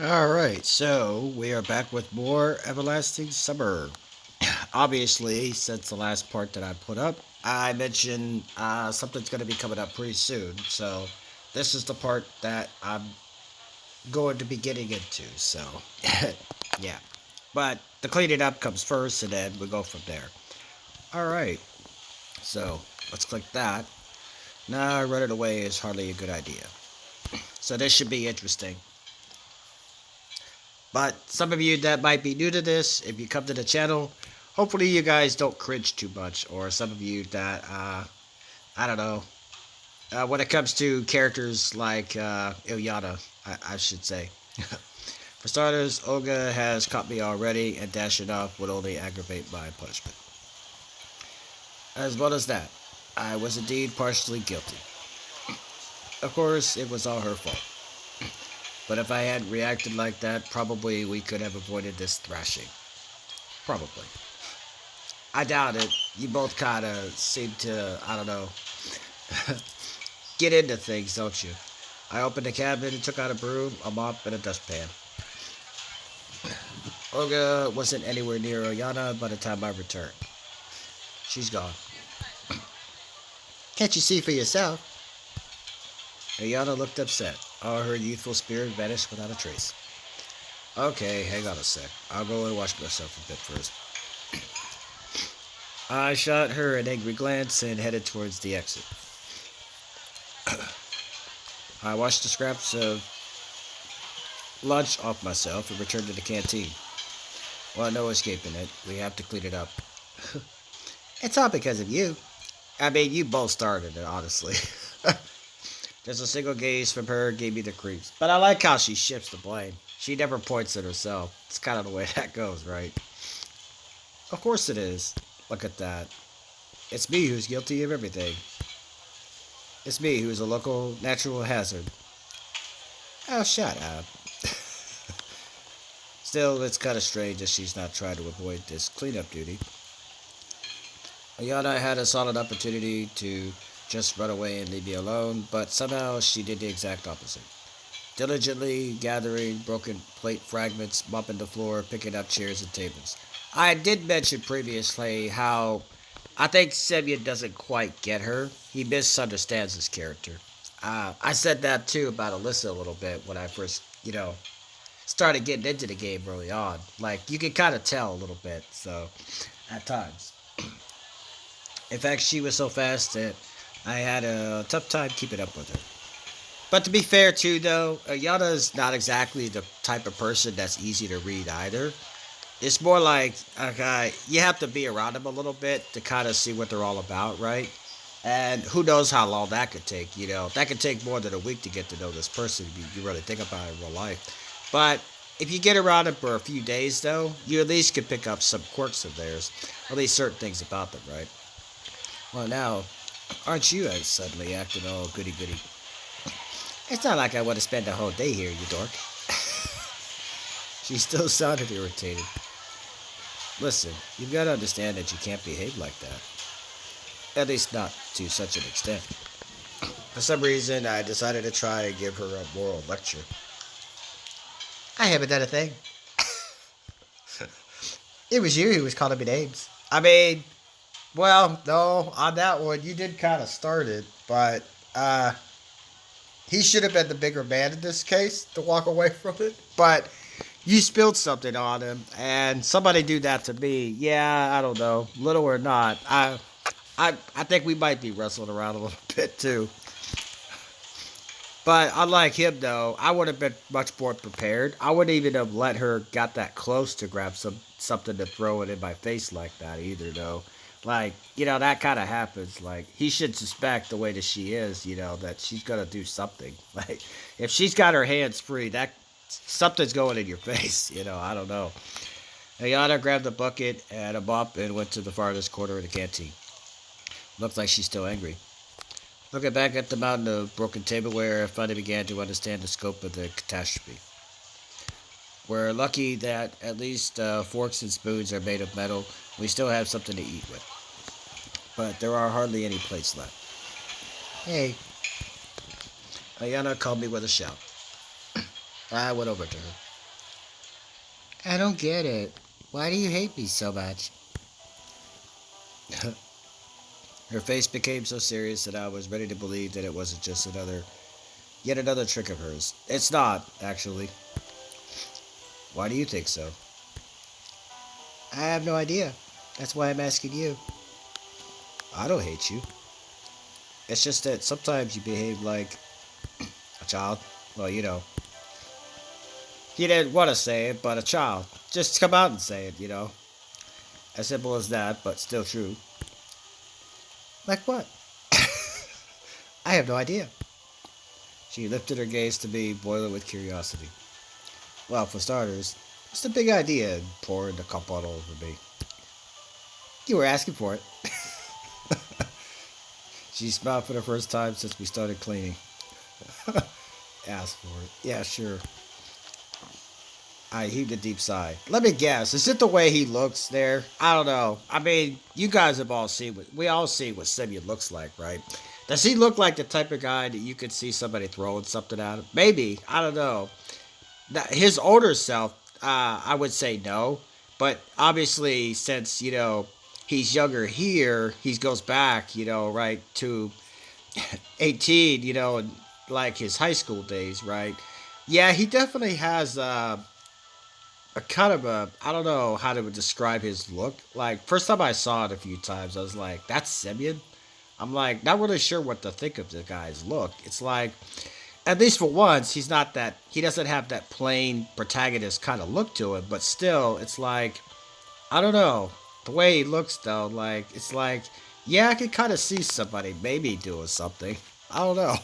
Alright, so we are back with more Everlasting Summer. Obviously, since the last part that I put up, I mentioned something's going to be coming up pretty soon. So, this is the part that I'm going to be getting into. So, yeah. But the cleaning up comes first, and then we go from there. Alright, so let's click that. Now, running away is hardly a good idea. So, this should be interesting. But some of you that might be new to this, if you come to the channel, hopefully you guys don't cringe too much. Or some of you that, I don't know, when it comes to characters like Ulyana, I should say. For starters, Olga has caught me already, and dashing off would only aggravate my punishment. As well as that, I was indeed partially guilty. Of course, it was all her fault. But if I hadn't reacted like that, probably we could have avoided this thrashing. Probably. I doubt it. You both kind of seem to, I don't know, get into things, don't you? I opened the cabinet and took out a broom, a mop, and a dustpan. Olga wasn't anywhere near Ulyana by the time I returned. She's gone. Can't you see for yourself? Ulyana looked upset. All her youthful spirit vanished without a trace. Okay, hang on a sec. I'll go and wash myself a bit first. I shot her an angry glance and headed towards the exit. I washed the scraps of lunch off myself and returned to the canteen. Well, no escaping it. We have to clean it up. It's all because of you. I mean, you both started it, honestly. Just a single gaze from her gave me the creeps. But I like how she shifts the blame. She never points at herself. It's kind of the way that goes, right? Of course it is. Look at that. It's me who's guilty of everything. It's me who's a local natural hazard. Oh, shut up. Still, it's kind of strange that she's not trying to avoid this cleanup duty. Ulyana had a solid opportunity to just run away and leave me alone, but somehow she did the exact opposite. Diligently gathering broken plate fragments, mopping the floor, picking up chairs and tables. I did mention previously how I think Semyon doesn't quite get her. He misunderstands his character. I said that too about Alyssa a little bit when I first, started getting into the game early on. Like, you can kind of tell a little bit, so, at times. In fact, she was so fast that I had a tough time keeping up with her. But to be fair, too, though, Yana's not exactly the type of person that's easy to read either. It's more like, okay, you have to be around them a little bit to kind of see what they're all about, right? And who knows how long that could take, That could take more than a week to get to know this person if you really think about it in real life. But if you get around them for a few days, though, you at least can pick up some quirks of theirs, or at least certain things about them, right? Well, now, aren't you suddenly acting all goody-goody? It's not like I want to spend the whole day here, you dork. She still sounded irritated. Listen, you've got to understand that you can't behave like that. At least not to such an extent. For some reason, I decided to try and give her a moral lecture. I haven't done a thing. It was you who was calling me names. I mean, well, no, on that one, you did kind of start it, but, he should have been the bigger man in this case to walk away from it. But you spilled something on him, and somebody do that to me. Yeah, I don't know, little or not. I think we might be wrestling around a little bit too. But unlike him, though, I would have been much more prepared. I wouldn't even have let her got that close to grab something to throw it in my face like that either, though. Like, that kind of happens. Like, he should suspect the way that she is, that she's gonna do something. Like, if she's got her hands free, that something's going in your face. I don't know. Ayana grabbed a bucket and a mop and went to the farthest corner of the canteen. Looks like she's still angry. Looking back at the mountain of broken tableware, I finally began to understand the scope of the catastrophe. We're lucky that at least forks and spoons are made of metal. We still have something to eat with. But there are hardly any plates left. Hey. Ayana called me with a shout. I went over to her. I don't get it. Why do you hate me so much? Her face became so serious that I was ready to believe that it wasn't just yet another trick of hers. It's not, actually. Why do you think so? I have no idea. That's why I'm asking you. I don't hate you. It's just that sometimes you behave like a child. Well, he didn't want to say it, but a child. Just come out and say it. As simple as that, but still true. Like what? I have no idea. She lifted her gaze to me, boiling with curiosity. Well, for starters, it's a big idea and pouring the cup all over me. You were asking for it. She smiled for the first time since we started cleaning. Asked for it. Yeah, sure. I heaved a deep sigh. Let me guess. Is it the way he looks there? I don't know. I mean, you guys have all seen we all see what Simeon looks like, right? Does he look like the type of guy that you could see somebody throwing something at him? Maybe. I don't know. His older self, I would say no. But obviously, since, he's younger here, he goes back, right, to 18, like his high school days, right? Yeah, he definitely has a kind of a I don't know how to describe his look. Like first time I saw it a few times, I was like, "That's Simeon." I'm like not really sure what to think of the guy's look. It's like at least for once, he's not that he doesn't have that plain protagonist kind of look to it, but still, it's like I don't know the way he looks though. Like it's like yeah, I could kind of see somebody maybe doing something. I don't know.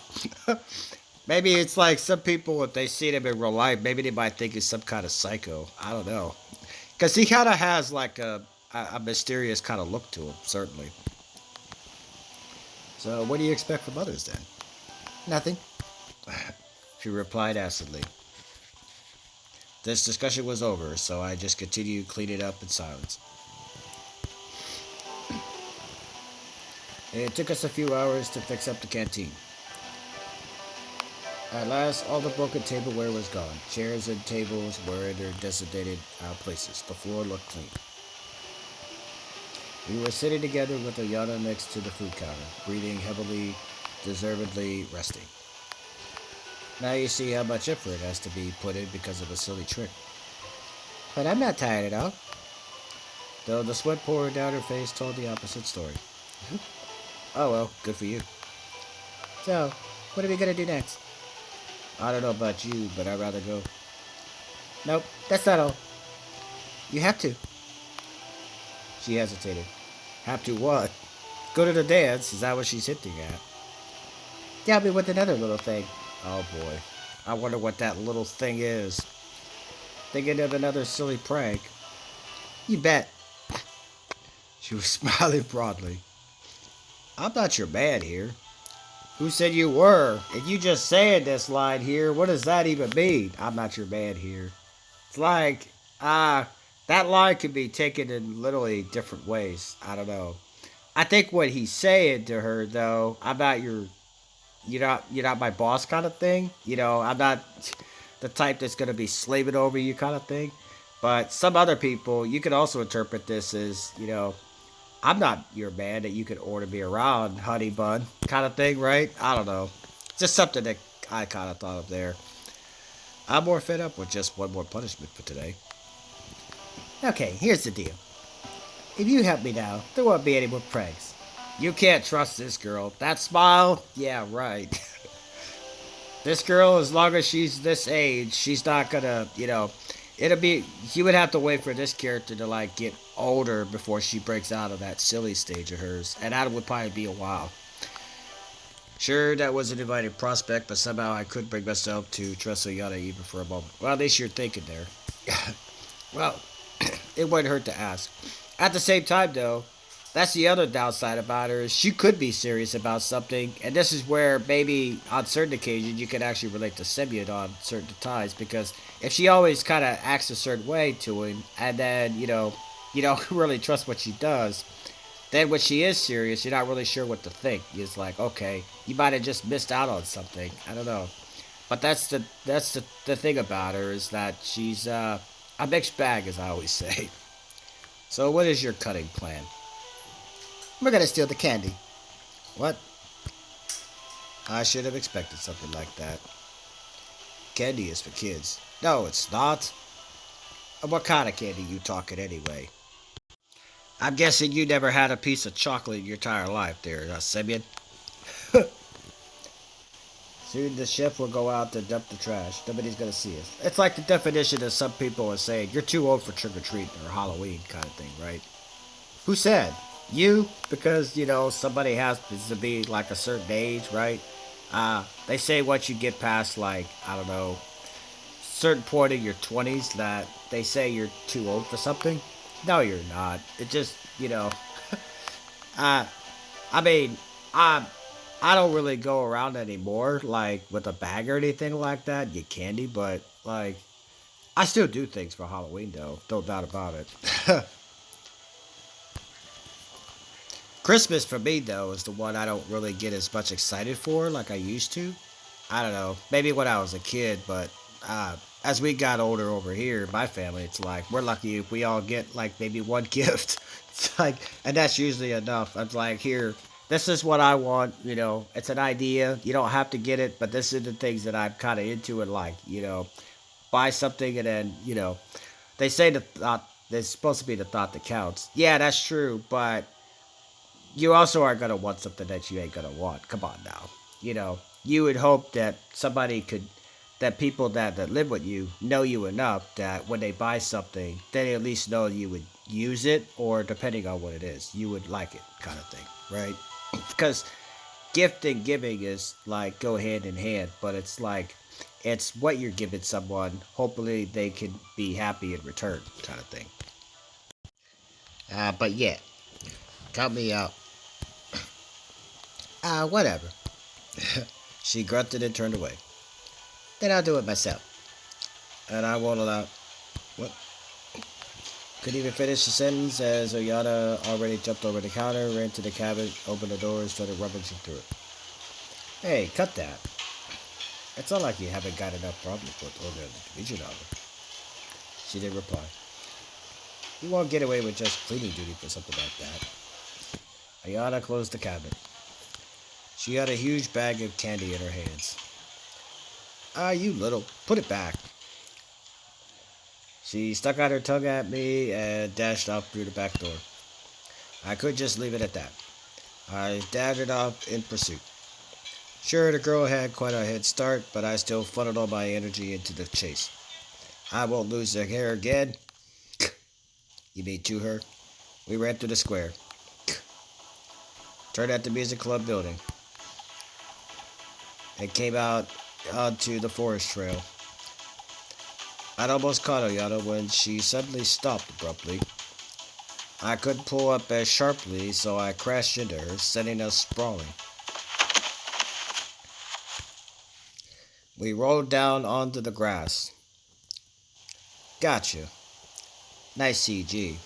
Maybe it's like some people, if they see him in real life, maybe they might think he's some kind of psycho. I don't know. Because he kind of has like a mysterious kind of look to him, certainly. So, what do you expect from others then? Nothing. She replied acidly. This discussion was over, so I just continued cleaning up in silence. It took us a few hours to fix up the canteen. At last, all the broken tableware was gone. Chairs and tables were in their designated places. The floor looked clean. We were sitting together with Ulyana next to the food counter, breathing heavily, deservedly resting. Now you see how much effort has to be put in because of a silly trick. But I'm not tired at all. Though the sweat pouring down her face told the opposite story. Oh well, good for you. So, what are we gonna do next? I don't know about you, but I'd rather go. Nope, that's not all. You have to. She hesitated. Have to what? Go to the dance? Is that what she's hinting at? Yeah, me with another little thing. Oh boy. I wonder what that little thing is. Thinking of another silly prank. You bet. She was smiling broadly. I'm not your man here. Who said you were? If you just saying this line here, what does that even mean? I'm not your man here. It's like, that line could be taken in literally different ways. I don't know. I think what he's saying to her though, I'm not you're not my boss kind of thing. I'm not the type that's gonna be slaving over you kind of thing. But some other people, you could also interpret this as, I'm not your man that you could order me around, honey bun, kind of thing, right? I don't know. Just something that I kind of thought of there. I'm more fed up with just one more punishment for today. Okay, here's the deal. If you help me now, there won't be any more pranks. You can't trust this girl. That smile? Yeah, right. This girl, as long as she's this age, she's not gonna, it'll be, you would have to wait for this character to, like, get older before she breaks out of that silly stage of hers. And that would probably be a while. Sure, that was an inviting prospect, but somehow I couldn't bring myself to trust Ulyana even for a moment. Well, at least you're thinking there. Well, it wouldn't hurt to ask. At the same time, though, that's the other downside about her is she could be serious about something, and this is where maybe on certain occasions you can actually relate to Simeon on certain times because if she always kind of acts a certain way to him, and then you don't really trust what she does, then when she is serious, you're not really sure what to think. It's like okay, you might have just missed out on something. I don't know, but that's the thing about her is that A mixed bag, as I always say. So, what is your cutting plan? We're gonna steal the candy. What? I should have expected something like that. Candy is for kids. No, it's not. What kind of candy you talking anyway? I'm guessing you never had a piece of chocolate in your entire life there, Simeon. Soon the chef will go out to dump the trash. Nobody's gonna see us. It's like the definition of some people are saying, you're too old for trick or treat or Halloween kind of thing, right? Who said? You? Because, somebody has to be like a certain age, right? They say once you get past like, I don't know, certain point in your 20s that they say you're too old for something. No, you're not. It just, uh, I mean, I don't really go around anymore, like with a bag or anything like that, get candy, but like, I still do things for Halloween though, no doubt about it. Christmas for me though is the one I don't really get as much excited for like I used to. I don't know, maybe when I was a kid, but as we got older over here, my family, it's like we're lucky if we all get like maybe one gift. It's like, and that's usually enough. I'm like, here, this is what I want. It's an idea. You don't have to get it, but this is the things that I'm kind of into and like. Buy something and then they say the thought. There's supposed to be the thought that counts. Yeah, that's true, but you also are gonna want something that you ain't gonna want. Come on now. You would hope that somebody could, that people that live with you know you enough that when they buy something, they at least know you would use it, or depending on what it is, you would like it, kind of thing, right? Because gift and giving is like go hand in hand, but it's like it's what you're giving someone. Hopefully, they can be happy in return, kind of thing. But yeah, count me out. Whatever. She grunted and turned away. Then I'll do it myself. And I won't allow. What? Couldn't even finish the sentence as Ulyana already jumped over the counter, ran to the cabinet, opened the door, and started rummaging through it. Hey, cut that. It's not like you haven't got enough problems with ordering the division novel. She didn't reply. You won't get away with just cleaning duty for something like that. Ayana closed the cabinet. She had a huge bag of candy in her hands. You little. Put it back. She stuck out her tongue at me and dashed off through the back door. I could just leave it at that. I dashed off in pursuit. Sure, the girl had quite a head start, but I still funneled all my energy into the chase. I won't lose her again. You mean to her? We ran through the square. Turned at the music club building. And came out onto the forest trail. I'd almost caught Ulyana when she suddenly stopped abruptly. I couldn't pull up as sharply, so I crashed into her, sending us sprawling. We rolled down onto the grass. Gotcha. Nice CG.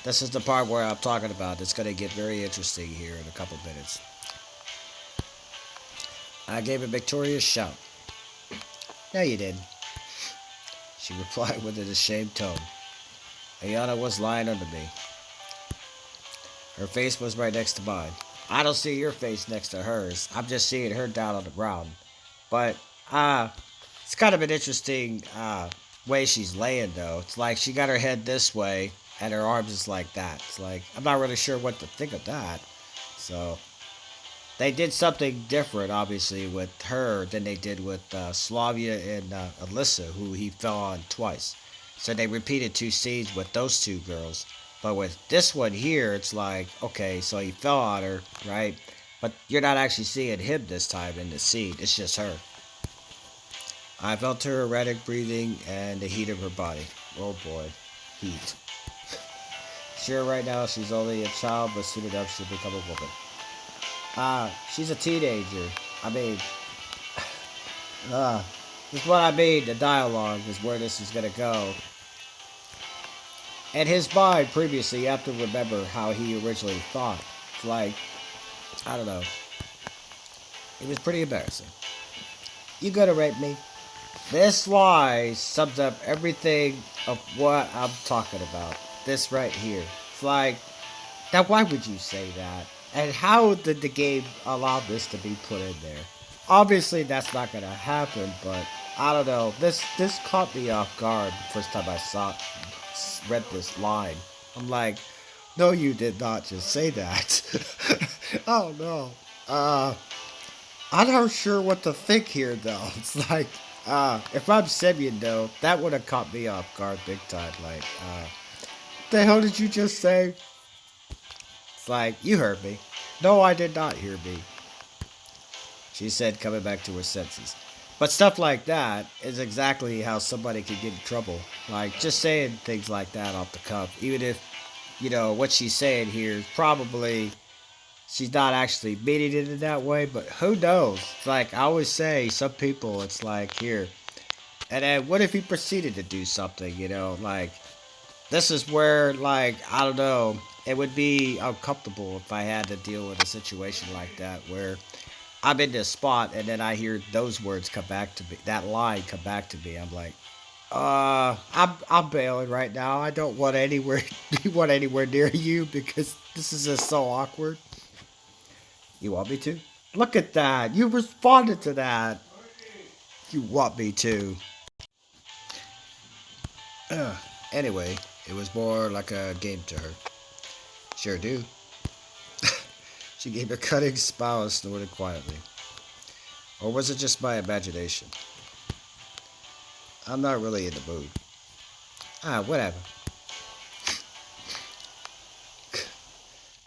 This is the part where I'm talking about. It's going to get very interesting here in a couple minutes. I gave a victorious shout. No, you didn't. She replied with an ashamed tone. Ulyana was lying under me. Her face was right next to mine. I don't see your face next to hers. I'm just seeing her down on the ground. But, it's kind of an interesting, way she's laying, though. It's like she got her head this way, and her arms is like that. It's like, I'm not really sure what to think of that. So, they did something different, obviously, with her than they did with Slavia and Alyssa, who he fell on twice. So they repeated two scenes with those two girls. But with this one here, it's like, okay, so he fell on her, right? But you're not actually seeing him this time in the scene. It's just her. I felt her erratic breathing and the heat of her body. Oh boy, heat. Sure, right now she's only a child, but soon enough she'll become a woman. She's a teenager. I mean, this is what I mean. The dialogue is where this is gonna go. And his mind previously, you have to remember how he originally thought. It's like, I don't know. It was pretty embarrassing. You gonna rape me? This lie sums up everything of what I'm talking about. This right here. It's like, now why would you say that? And how did the game allow this to be put in there? Obviously, that's not gonna happen, but I don't know. This caught me off guard the first time I read this line. I'm like, no, you did not just say that. Oh no. Uh, I'm not sure what to think here though. It's like, if I'm Simeon though, that would have caught me off guard big time. Like, the hell did you just say? It's like, you heard me. No, I did not hear me, she said, coming back to her senses. But stuff like that is exactly how somebody could get in trouble. Like, just saying things like that off the cuff, even if, what she's saying here, probably she's not actually meaning it in that way, but who knows? It's like, I always say, some people, it's like, here. And then what if he proceeded to do something, like, this is where, like, I don't know, it would be uncomfortable if I had to deal with a situation like that where I'm in this spot and then I hear those words come back to me, that line come back to me. I'm like, I'm bailing right now. I don't want anywhere want anywhere near you because this is just so awkward. You want me to? Look at that. You responded to that. You want me to? Anyway, it was more like a game to her. Sure do. She gave a cutting smile and snorted quietly. Or was it just my imagination? I'm not really in the mood. Whatever.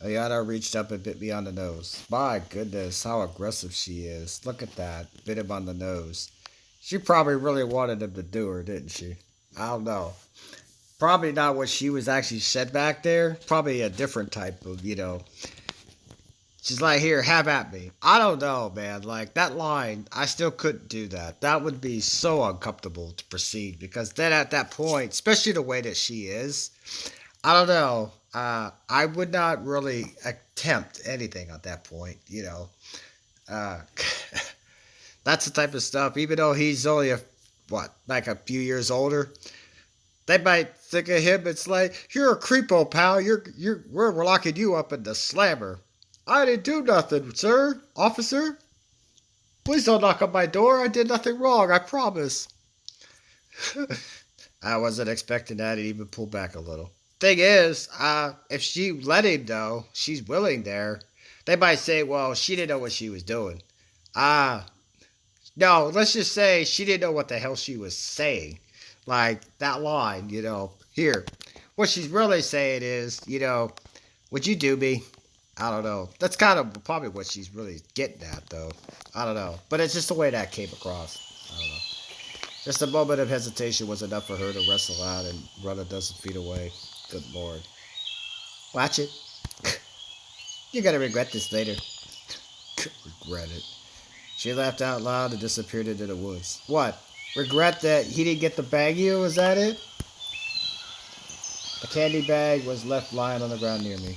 Ulyana reached up and bit me on the nose. My goodness, how aggressive she is. Look at that. Bit him on the nose. She probably really wanted him to do her, didn't she? I don't know. Probably not what she was actually said back there. Probably a different type of, She's like, here, have at me. I don't know, man. Like, that line, I still couldn't do that. That would be so uncomfortable to proceed because then at that point, especially the way that she is, I don't know. I would not really attempt anything at that point. Uh, that's the type of stuff, even though he's only like a few years older, they might think of him. It's like, you're a creepo, pal. We're locking you up in the slammer. I didn't do nothing, sir. Officer, please don't knock on my door. I did nothing wrong. I promise. I wasn't expecting that. He'd even pull back a little. Thing is, if she let him know, she's willing there. They might say, well, she didn't know what she was doing. Ah, no, let's just say she didn't know what the hell she was saying. Like that line, here. What she's really saying is, would you do me? I don't know. That's kind of probably what she's really getting at, though. I don't know. But it's just the way that came across. I don't know. Just a moment of hesitation was enough for her to wrestle out and run a dozen feet away. Good lord. Watch it. You're gonna regret this later. Regret it. She laughed out loud and disappeared into the woods. What? Regret that he didn't get to bag you? Is that it? A candy bag was left lying on the ground near me.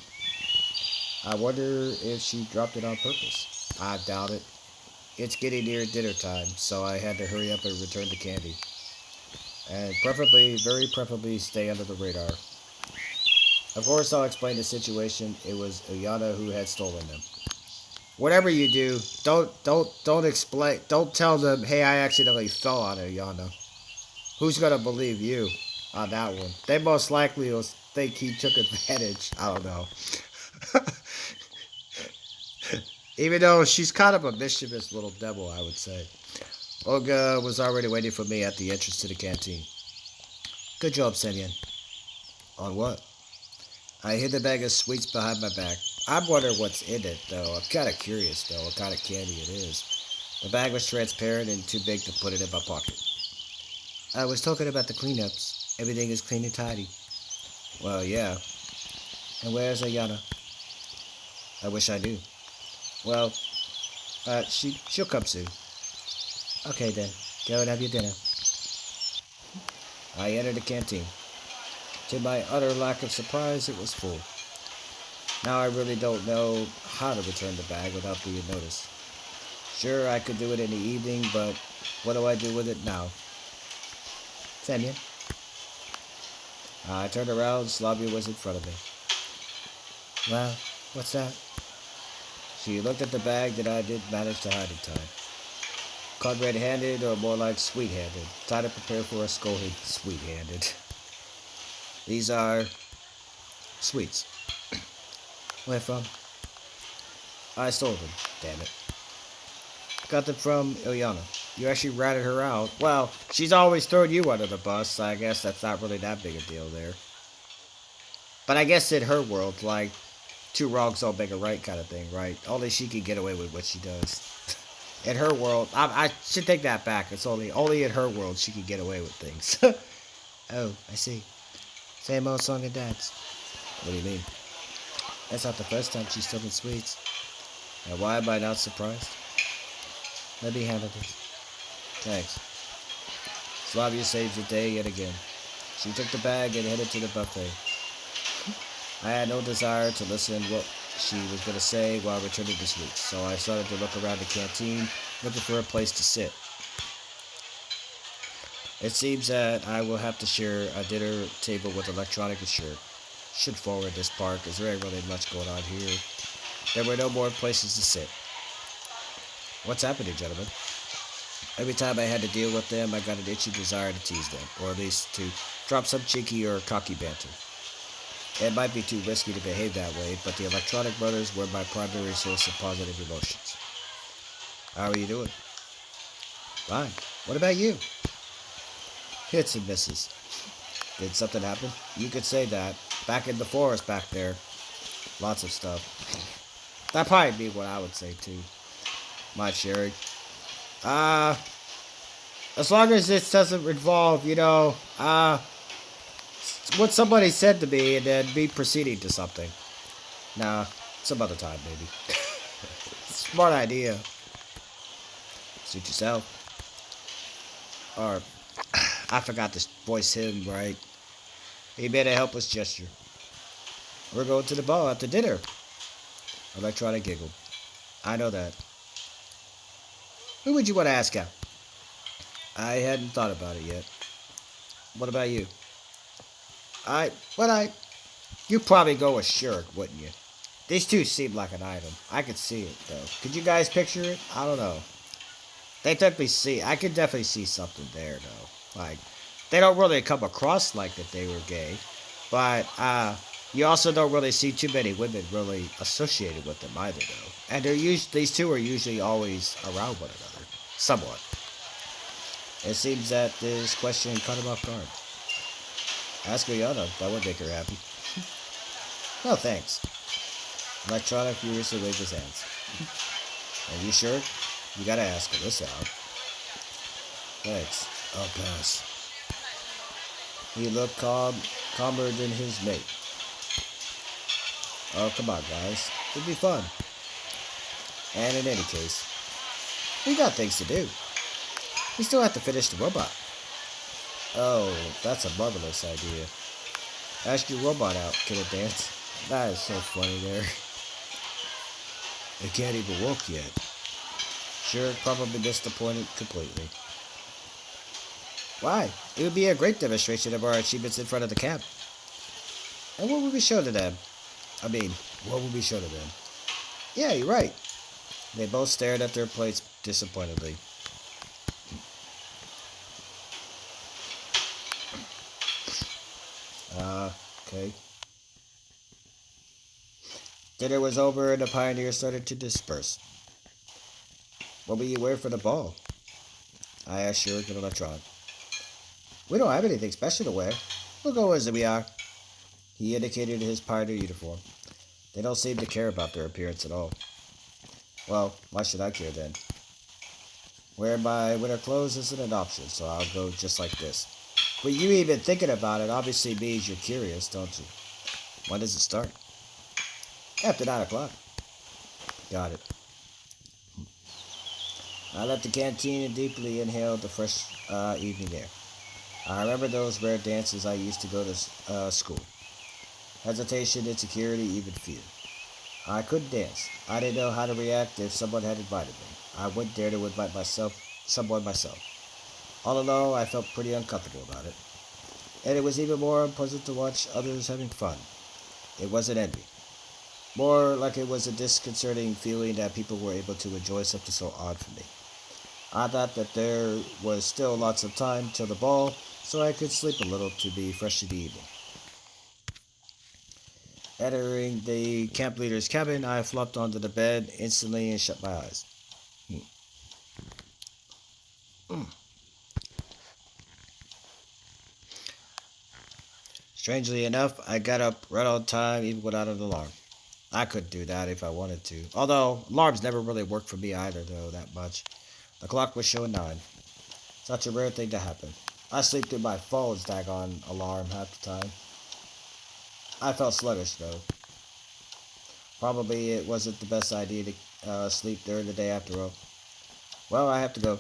I wonder if she dropped it on purpose. I doubt it. It's getting near dinner time, so I had to hurry up and return the candy. And preferably, very preferably, stay under the radar. Of course, I'll explain the situation. It was Ulyana who had stolen them. Whatever you do, don't explain. Don't tell them, hey, I accidentally fell on Ulyana. Who's gonna believe you on that one? They most likely will think he took advantage. I don't know. Even though she's kind of a mischievous little devil, I would say. Olga was already waiting for me at the entrance to the canteen. Good job, Semyon. On what? I hid the bag of sweets behind my back. I'm wondering what's in it, though. I'm kind of curious, though, what kind of candy it is. The bag was transparent and too big to put it in my pocket. I was talking about the cleanups. Everything is clean and tidy. Well, yeah. And where's Ulyana? I wish I knew. Well, she'll come soon. Okay then, go and have your dinner. I entered the canteen. To my utter lack of surprise, it was full. Now I really don't know how to return the bag without being noticed. Sure, I could do it in the evening, but What do I do with it now? Semyon. I turned around. Slavia was in front of me. Well, what's that? She looked at the bag that I did manage to hide in time. Caught red-handed, or more like sweet-handed. Time to prepare for a scolding. Sweet-handed. These are sweets. Where from? I stole them. Damn it. Got them from Ulyana. You actually ratted her out. Well, she's always thrown you under the bus, so I guess that's not really that big a deal there. But I guess in her world, like, two wrongs don't make a right kind of thing, right? Only she can get away with what she does. In her world, I should take that back. It's only in her world she can get away with things. Oh, I see. Same old song and dance. What do you mean? That's not the first time she's stolen sweets. And why am I not surprised? Let me handle this. Thanks. Slavia saves the day yet again. She took the bag and headed to the buffet. I had no desire to listen to what she was going to say while returning the sweets, so I started to look around the canteen, looking for a place to sit. It seems that I will have to share a dinner table with Electronic and Shirt. Should forward this part, because there ain't really much going on here. There were no more places to sit. What's happening, gentlemen? Every time I had to deal with them, I got an itchy desire to tease them, or at least to drop some cheeky or cocky banter. It might be too risky to behave that way, but the Electronic Brothers were my primary source of positive emotions. How are you doing? Fine. What about you? Hits and misses. Did something happen? You could say that. Back in the forest back there. Lots of stuff. That'd probably be what I would say too. My sharing. As long as this doesn't involve, what somebody said to me and then me proceeding to something. Nah, some other time maybe. Smart idea. Suit yourself. Or, I forgot to voice him right. He made a helpless gesture. We're going to the ball after dinner. Electronic giggled. I know that. Who would you want to ask out? I hadn't thought about it yet. What about you? You'd probably go with Shirk, wouldn't you? These two seem like an item. I could see it, though. Could you guys picture it? I don't know. I could definitely see something there, though. Like, they don't really come across like that they were gay. But, you also don't really see too many women really associated with them either, though. And these two are usually always around one another. Somewhat. It seems that this question caught him off guard. Ask Ulyana. That would make her happy. No, thanks. Electronic furiously waved his hands. Are you sure? You gotta ask her this out. Thanks. I'll pass. He looked calmer than his mate. Oh, come on, guys. It'd be fun. And in any case, we got things to do. We still have to finish the robot. Oh, that's a marvelous idea. Ask your robot out. Can it dance? That is so funny there. It can't even walk yet. Sure, probably disappointed completely. Why? It would be a great demonstration of our achievements in front of the camp. And what would we show to them? What would we show to them? Yeah, you're right. They both stared at their plates disappointedly. Okay. Dinner was over and the pioneers started to disperse. What will you wear for the ball? I asked Shuriken and Electron. We don't have anything special to wear. We'll go as we are. He indicated his pioneer uniform. They don't seem to care about their appearance at all. Well, why should I care then? Wearing my winter clothes isn't an option, so I'll go just like this. But you even thinking about it obviously means you're curious, don't you? When does it start? After 9 o'clock. Got it. I left the canteen and deeply inhaled the fresh evening air. I remember those rare dances I used to go to school. Hesitation, insecurity, even fear. I couldn't dance. I didn't know how to react if someone had invited me. I wouldn't dare to invite myself someone myself. All in all, I felt pretty uncomfortable about it. And it was even more unpleasant to watch others having fun. It wasn't envy. More like it was a disconcerting feeling that people were able to enjoy something so odd for me. I thought that there was still lots of time till the ball, so I could sleep a little to be fresh in the evening. Entering the camp leader's cabin, I flopped onto the bed instantly and shut my eyes. Hmm. Mm. Strangely enough, I got up right on time even without an alarm. I could do that if I wanted to. Although, alarms never really worked for me either, though, that much. The clock was showing 9. Such a rare thing to happen. I sleep through my phone's daggone alarm half the time. I felt sluggish, though. Probably it wasn't the best idea to sleep during the day after all. Well, I have to go.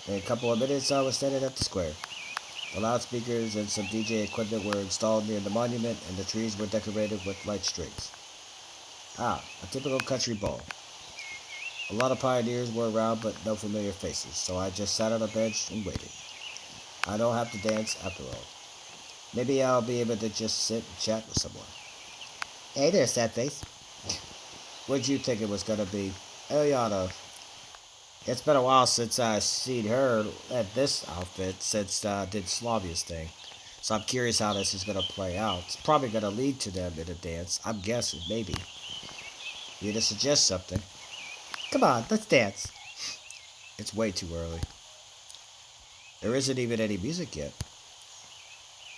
In a couple of minutes, I was standing at the square. The loudspeakers and some DJ equipment were installed near the monument, and the trees were decorated with light strings. Ah, a typical country ball. A lot of pioneers were around, but no familiar faces, so I just sat on a bench and waited. I don't have to dance after all. Maybe I'll be able to just sit and chat with someone. Hey there, sad face. What'd you think it was gonna be? Ulyana. It's been a while since I seen her at this outfit since did Slavia's thing. So I'm curious how this is gonna play out. It's probably gonna lead to them in a dance. I'm guessing, maybe. You to suggest something. Come on, let's dance. It's way too early. There isn't even any music yet.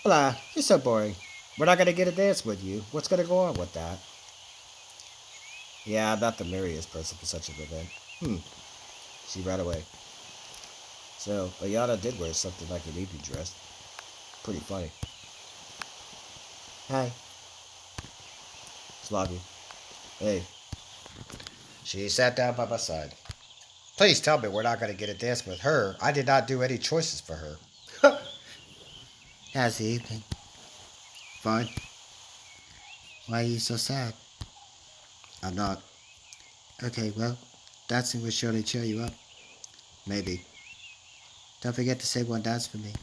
Hola, you're so boring. We're not gonna get a dance with you. What's gonna go on with that? Yeah, I'm not the merriest person for such an event. She ran away. So, Ayana did wear something like an evening dress. Pretty funny. Hi. Slavia. Hey. She sat down by my side. Please tell me we're not going to get a dance with her. I did not do any choices for her. How's the evening? Fine. Why are you so sad? I'm not. Okay, well, dancing will surely cheer you up. Maybe. Don't forget to say one dance for me.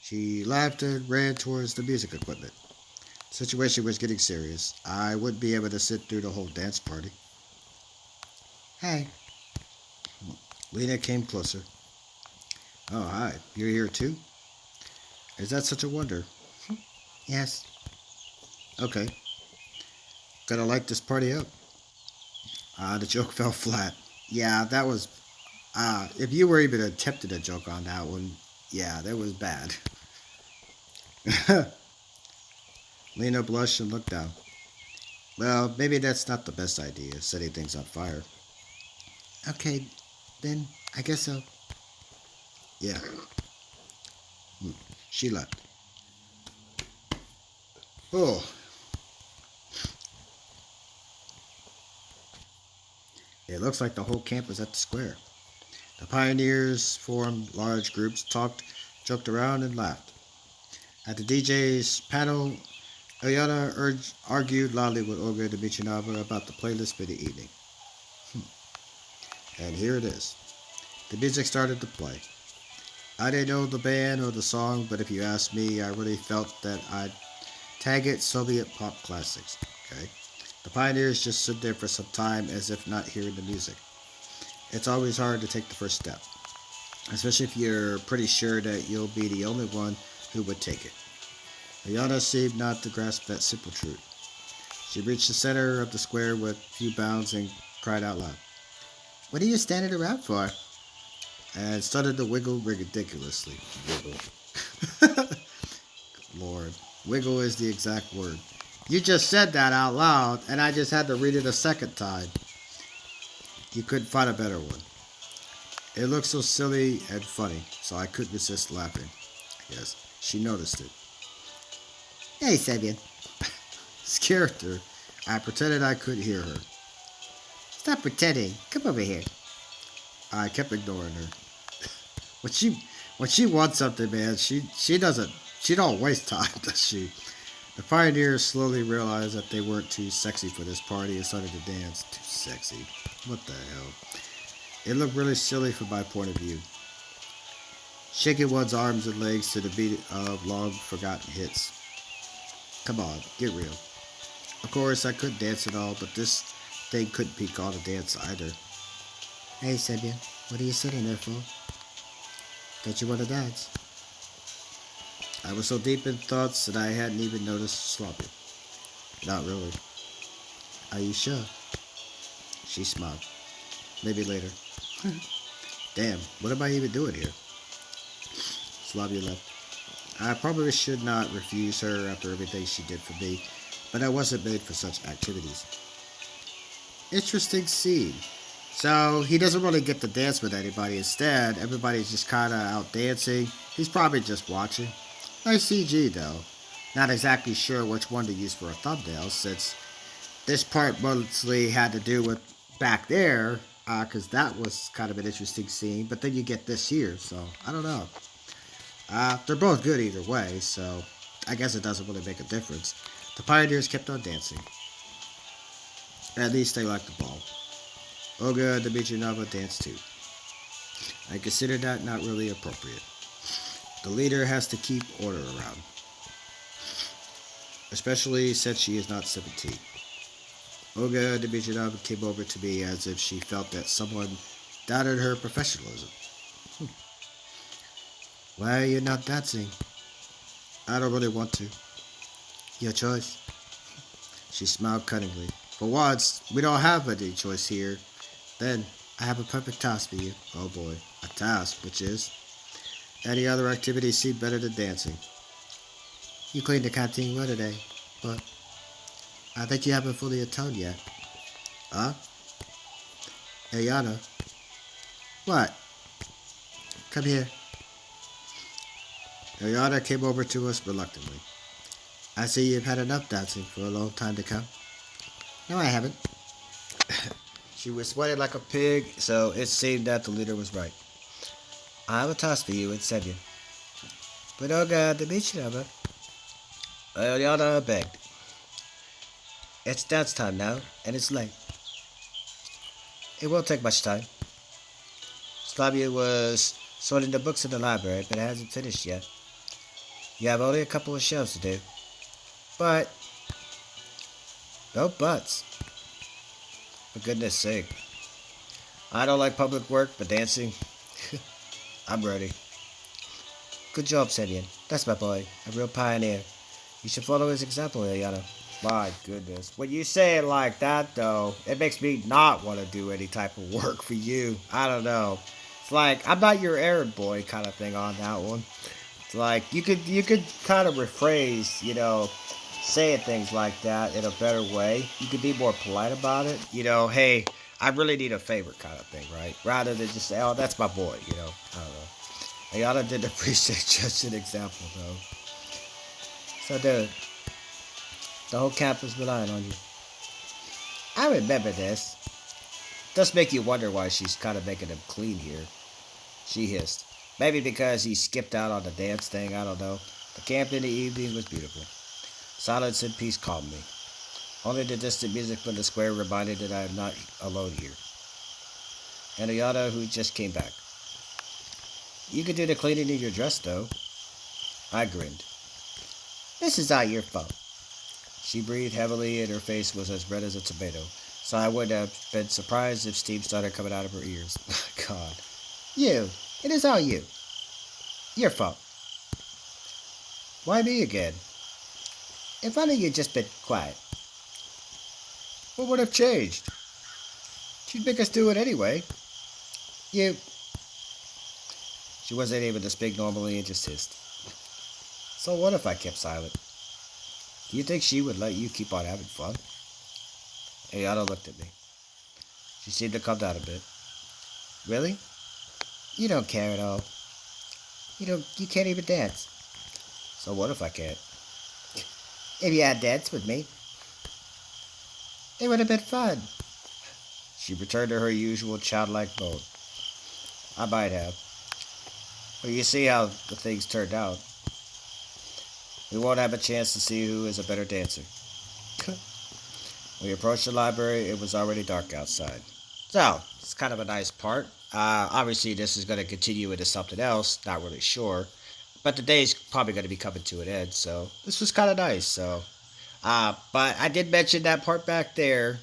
She laughed and ran towards the music equipment. The situation was getting serious. I wouldn't be able to sit through the whole dance party. Hey. Lena came closer. Oh, hi. You're here too? Is that such a wonder? Yes. Okay. Gonna light this party up. The joke fell flat. Yeah, that was. If you were even attempting a joke on that one, yeah, that was bad. Lena blushed and looked down. Well, maybe that's not the best idea, setting things on fire. Okay, then I guess so. Yeah. She left. Oh. It looks like the whole camp is at the square. The pioneers formed large groups, talked, joked around, and laughed. At the DJ's panel, Ulyana argued loudly with Olga Dmytrenova about the playlist for the evening. And here it is. The music started to play. I didn't know the band or the song, but if you ask me, I really felt that I'd tag it Soviet pop classics. Okay? The pioneers just stood there for some time as if not hearing the music. It's always hard to take the first step, especially if you're pretty sure that you'll be the only one who would take it. Ulyana seemed not to grasp that simple truth. She reached the center of the square with a few bounds and cried out loud, What are you standing around for? and started to wiggle ridiculously. Wiggle. Lord, wiggle is the exact word. You just said that out loud, and I just had to read it a second time. You couldn't find a better one. It looked so silly and funny, so I couldn't resist laughing. Yes, she noticed it. Hey, Sabian. Scared her. I pretended I couldn't hear her. Stop pretending. Come over here. I kept ignoring her. When she wants something, man, she don't waste time, does she? The pioneers slowly realized that they weren't too sexy for this party and started to dance. Too sexy. What the hell? It looked really silly from my point of view. Shaking one's arms and legs to the beat of long forgotten hits. Come on, get real. Of course, I could dance and all, but this thing couldn't be called a dance either. Hey, Sebian, what are you sitting there for? Don't you want to dance? I was so deep in thoughts that I hadn't even noticed sloppy. Not really. Are you sure? She smiled. Maybe later. Damn, what am I even doing here? Slavia left. I probably should not refuse her after everything she did for me, but I wasn't made for such activities. Interesting scene. So he doesn't really get to dance with anybody. Instead, everybody's just kind of out dancing. He's probably just watching. Nice CG though. Not exactly sure which one to use for a thumbnail since this part mostly had to do with back there, because that was kind of an interesting scene. But then you get this here, so I don't know. They're both good either way, so I guess it doesn't really make a difference. The pioneers kept on dancing. At least they liked the ball. Olga Dmitrinova danced too. I consider that not really appropriate. The leader has to keep order around, especially since she is not 17. Olga Dmitrinova came over to me as if she felt that someone doubted her professionalism. Why are you not dancing? I don't really want to. Your choice. She smiled cunningly. For once, we don't have any choice here. Then, I have a perfect task for you. Oh boy, a task, which is? Any other activities seem better than dancing. You cleaned the canteen well today, but I think you haven't fully atoned yet. Huh? Ulyana? What? Come here. Ulyana came over to us reluctantly. I see you've had enough dancing for a long time to come. No, I haven't. She was sweating like a pig, so it seemed that the leader was right. I have a task for you, it's Semyon. But Olga Dmitrieva. Ulyana begged. It's dance time now, and it's late. It won't take much time. Slavia was sorting the books in the library, but it hasn't finished yet. You have only a couple of shelves to do. But, no buts. For goodness sake. I don't like public work, but dancing, I'm ready. Good job, Semyon. That's my boy, a real pioneer. You should follow his example, Ulyana. My goodness. When you say it like that, though, it makes me not want to do any type of work for you. I don't know. It's like, I'm not your errand boy kind of thing on that one. It's like, you could kind of rephrase, saying things like that in a better way. You could be more polite about it. Hey, I really need a favor kind of thing, right? Rather than just say, oh, that's my boy, I don't know. Ayana didn't appreciate just an example, though. So, dude, the whole camp was relying on you. I remember this. Does make you wonder why she's kind of making him clean here. She hissed. Maybe because he skipped out on the dance thing, I don't know. The camp in the evening was beautiful. Silence and peace calmed me. Only the distant music from the square reminded that I am not alone here. And Ayana, who just came back. You could do the cleaning in your dress, though. I grinned. This is not your fault. She breathed heavily and her face was as red as a tomato, so I wouldn't have been surprised if steam started coming out of her ears. God. You. It is all you. Your fault. Why me again? If only you'd just been quiet. What would have changed? She'd make us do it anyway. You. She wasn't able to speak normally and just hissed. So what if I kept silent? Do you think she would let you keep on having fun? Ayana looked at me. She seemed to calm down a bit. Really? You don't care at all. You can't even dance. So what if I can't? If you had danced with me, it would have been fun. She returned to her usual childlike mode. I might have. But you see how the things turned out. We won't have a chance to see who is a better dancer. We approached the library. It was already dark outside. So, it's kind of a nice part. Obviously, this is going to continue into something else. Not really sure. But the day's probably going to be coming to an end. So, this was kind of nice. But I did mention that part back there.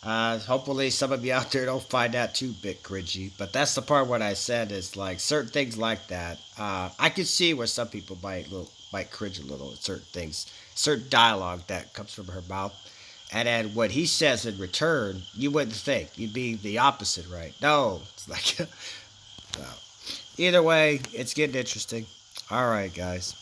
Hopefully, some of you out there don't find that too bit cringy. But that's the part what I said is like certain things like that. I can see where some people might cringe a little at certain things, certain dialogue that comes from her mouth. And then what he says in return, you wouldn't think. You'd be the opposite, right? No. It's like, no. Either way, it's getting interesting. All right, guys.